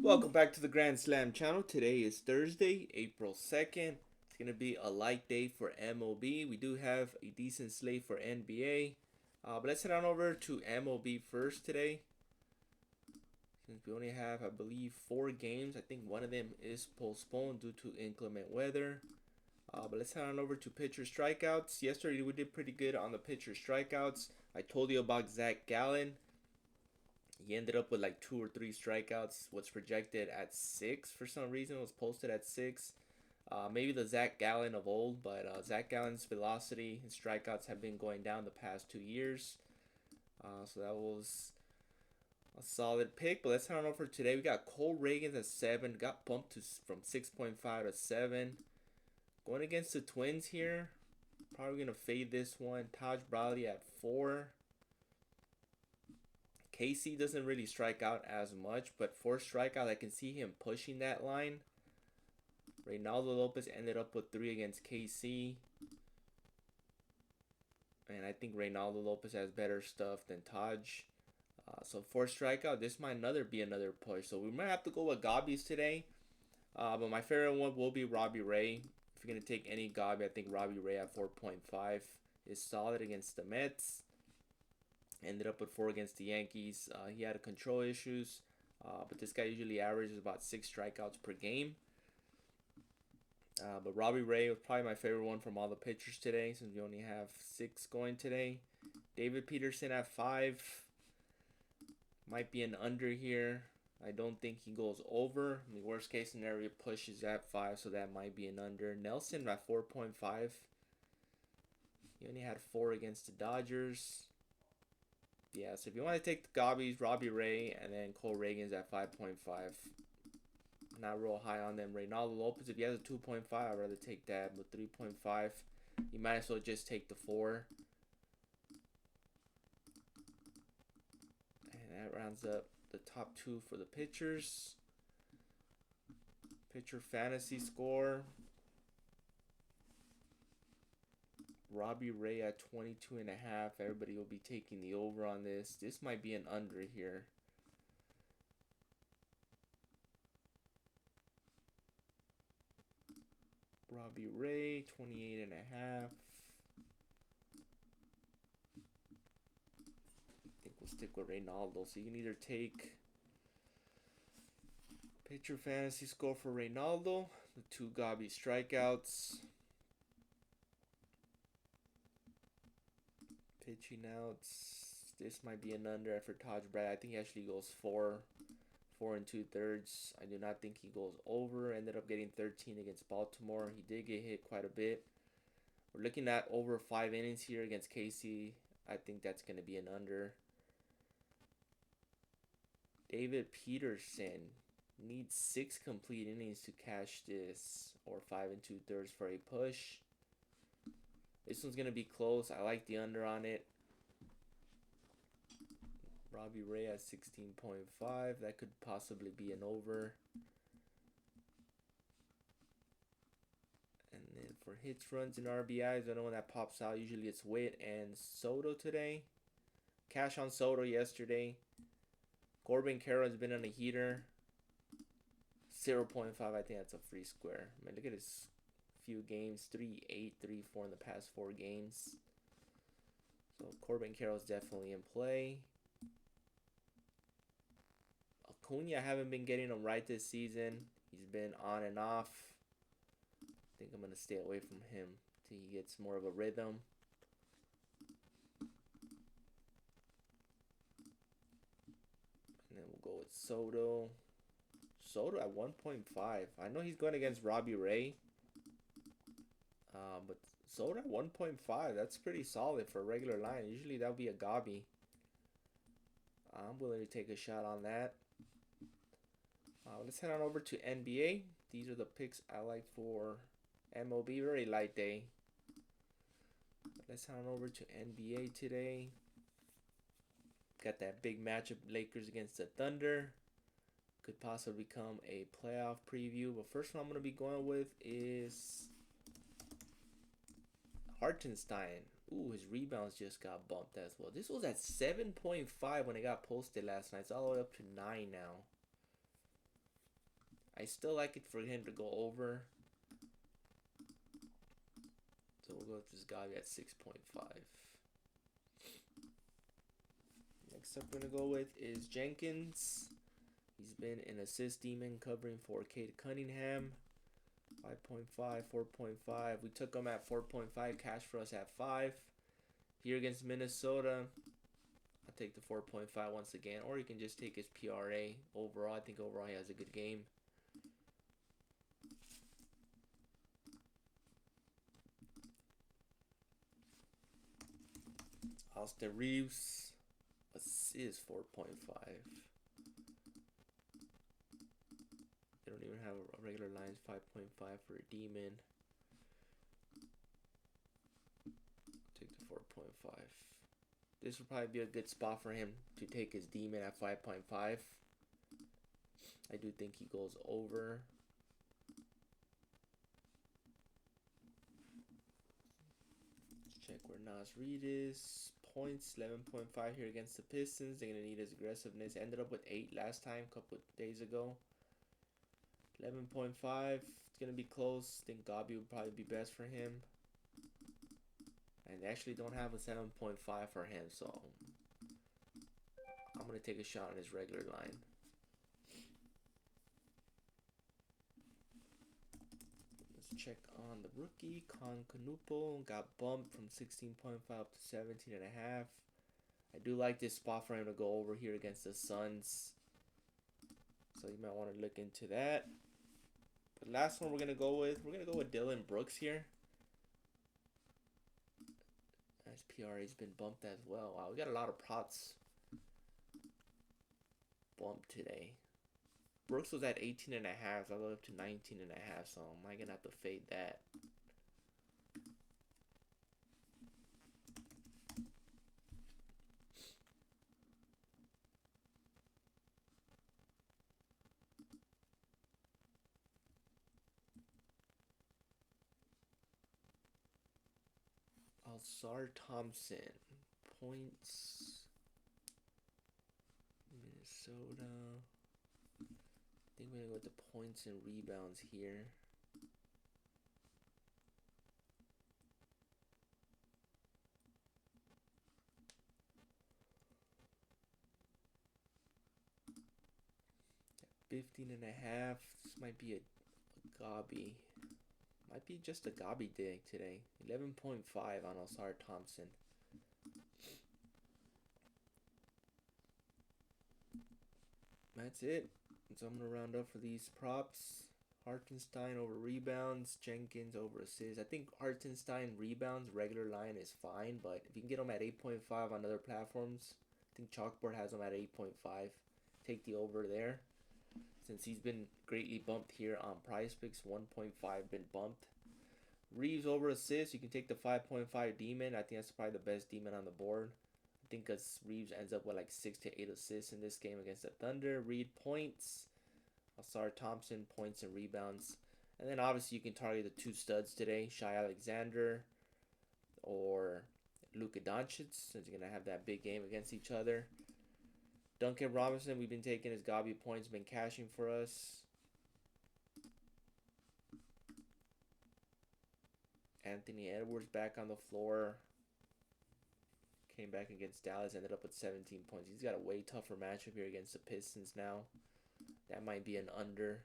Welcome back to the Grand Slam channel. Today is Thursday, April 2nd. It's going to be a light day for MLB. We do have a decent slate for NBA. But let's head on over to MLB first today. Since we only have, I believe, 4 games. I think one of them is postponed due to inclement weather. But let's head on over to pitcher strikeouts. Yesterday we did pretty good on the pitcher strikeouts. I told you about Zach Gallen. He ended up with like 2 or 3 strikeouts. What's projected at 6 for some reason. It was posted at 6. Maybe the Zach Gallen of old, but Zach Gallen's velocity and strikeouts have been going down the past 2 years. So that was a solid pick. But let's head on over today. We got Cole Reagans at 7. Got bumped from 6.5 to 7. Going against the Twins here. Probably going to fade this one. Taj Bradley at 4. KC doesn't really strike out as much, but for strikeout, I can see him pushing that line. Reynaldo Lopez ended up with 3 against KC. And I think Reynaldo Lopez has better stuff than Taj. So for strikeout, this might be another push. So we might have to go with Gobbies today. But my favorite one will be Robbie Ray. If you're going to take any Gobby, I think Robbie Ray at 4.5 is solid against the Mets. Ended up with 4 against the Yankees. He had control issues, but this guy usually averages about 6 strikeouts per game. But Robbie Ray was probably my favorite one from all the pitchers today, since we only have 6 going today. David Peterson at 5. Might be an under here. I don't think he goes over. In the worst case scenario, pushes at 5, so that might be an under. Nelson at 4.5. He only had 4 against the Dodgers. Yeah, so if you want to take the Gobbies, Robbie Ray, and then Cole Reagans at 5.5. Not real high on them. Reynaldo Lopez, if he has a 2.5, I'd rather take that. But 3.5, you might as well just take the 4. And that rounds up the top 2 for the pitchers. Pitcher fantasy score. Robbie Ray at 22.5. Everybody will be taking the over on this. This might be an under here. Robbie Ray, 28.5. I think we'll stick with Reynaldo. So you can either take pitcher fantasy score for Reynaldo, the 2 Gobby strikeouts. Pitching outs. This might be an under for Taj Brad. I think he actually goes 4 and 2/3. I do not think he goes over. Ended up getting 13 against Baltimore. He did get hit quite a bit. We're looking at over 5 innings here against KC. I think that's going to be an under. David Peterson needs 6 complete innings to cash this, or 5 and 2/3 for a push. This one's going to be close. I like the under on it. Robbie Ray at 16.5. That could possibly be an over. And then for hits, runs, and RBIs, I know when that pops out. Usually it's Witt and Soto today. Cash on Soto yesterday. Corbin Carroll has been on a heater. 0.5. I think that's a free square. I mean, look at his few games. 3-8, 3-4 in the past 4 games. So Corbin Carroll's definitely in play. Acuna, I haven't been getting him right this season. He's been on and off. I think I'm going to stay away from him till he gets more of a rhythm. And then we'll go with Soto. Soto at 1.5. I know he's going against Robbie Ray. But Soto at 1.5. That's pretty solid for a regular line. Usually that would be a Gobby. I'm willing to take a shot on that. Let's head on over to NBA. These are the picks I like for MLB. Very light day. Let's head on over to NBA today. Got that big matchup, Lakers against the Thunder. Could possibly become a playoff preview. But first one I'm going to be going with is Hartenstein. Ooh, his rebounds just got bumped as well. This was at 7.5 when it got posted last night. It's all the way up to 9 now. I still like it for him to go over. So we'll go with this guy at 6.5. Next up we're going to go with is Jenkins. He's been an assist demon covering for Cade Cunningham. 5.5, 4.5. We took him at 4.5. Cash for us at 5. Here against Minnesota, I'll take the 4.5 once again. Or you can just take his PRA overall. I think overall he has a good game. Austin Reeves, assist 4.5. They don't even have a regular lines. 5.5 for a demon. Take the 4.5. This would probably be a good spot for him to take his demon at 5.5. I do think he goes over. Let's check where Nas Reed is. Points 11.5 here against the Pistons. They're gonna need his aggressiveness. Ended up with 8 last time, a couple of days ago. 11.5. It's gonna be close. I think Gabi would probably be best for him. And they actually don't have a 7.5 for him, so I'm gonna take a shot on his regular line. Let's check on the rookie. Concanupo got bumped from 16.5 up to 17.5. I do like this spot for him to go over here against the Suns, so you might want to look into that. The last one we're gonna go with Dylan Brooks here. His PRA's been bumped as well. Wow, we got a lot of props bumped today. Brooks was at 18.5. I go up to 19.5, so I might gonna have to fade that. Alzar Thompson, points, Minnesota. I think we're gonna go with the points and rebounds here. At 15.5. This might be a Gabi. Might be just a Gabi day today. 11.5 on Alzar Thompson. That's it. So I'm going to round up for these props. Hartenstein over rebounds. Jenkins over assists. I think Hartenstein rebounds, regular line is fine. But if you can get them at 8.5 on other platforms, I think Chalkboard has them at 8.5. Take the over there. Since he's been greatly bumped here on Prize Picks, 1.5 been bumped. Reeves over assists, you can take the 5.5 demon. I think that's probably the best demon on the board. I think because Reeves ends up with like 6 to 8 assists in this game against the Thunder. Reed points. Alzar Thompson points and rebounds. And then obviously you can target the 2 studs today, Shai Alexander or Luka Doncic, since you're going to have that big game against each other. Duncan Robinson, we've been taking his Gabi points, been cashing for us. Anthony Edwards back on the floor. Came back against Dallas, ended up with 17 points. He's got a way tougher matchup here against the Pistons now. That might be an under.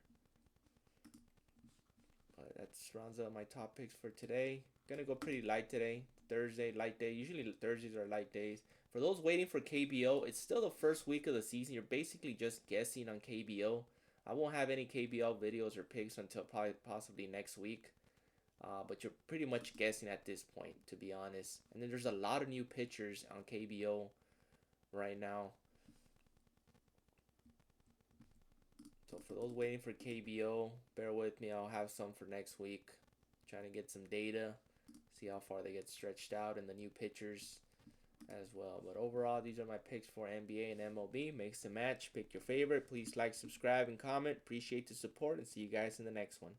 But that rounds up my top picks for today. Gonna go pretty light today. Thursday, light day. Usually Thursdays are light days. For those waiting for KBO, it's still the first week of the season. You're basically just guessing on KBO. I won't have any KBO videos or picks until probably possibly next week. But you're pretty much guessing at this point, to be honest. And then there's a lot of new pitchers on KBO right now. So for those waiting for KBO, bear with me. I'll have some for next week. Trying to get some data. See how far they get stretched out and the new pitchers as well. But overall, these are my picks for NBA and MLB. Makes the match. Pick your favorite. Please like, subscribe, and comment. Appreciate the support, and see you guys in the next one.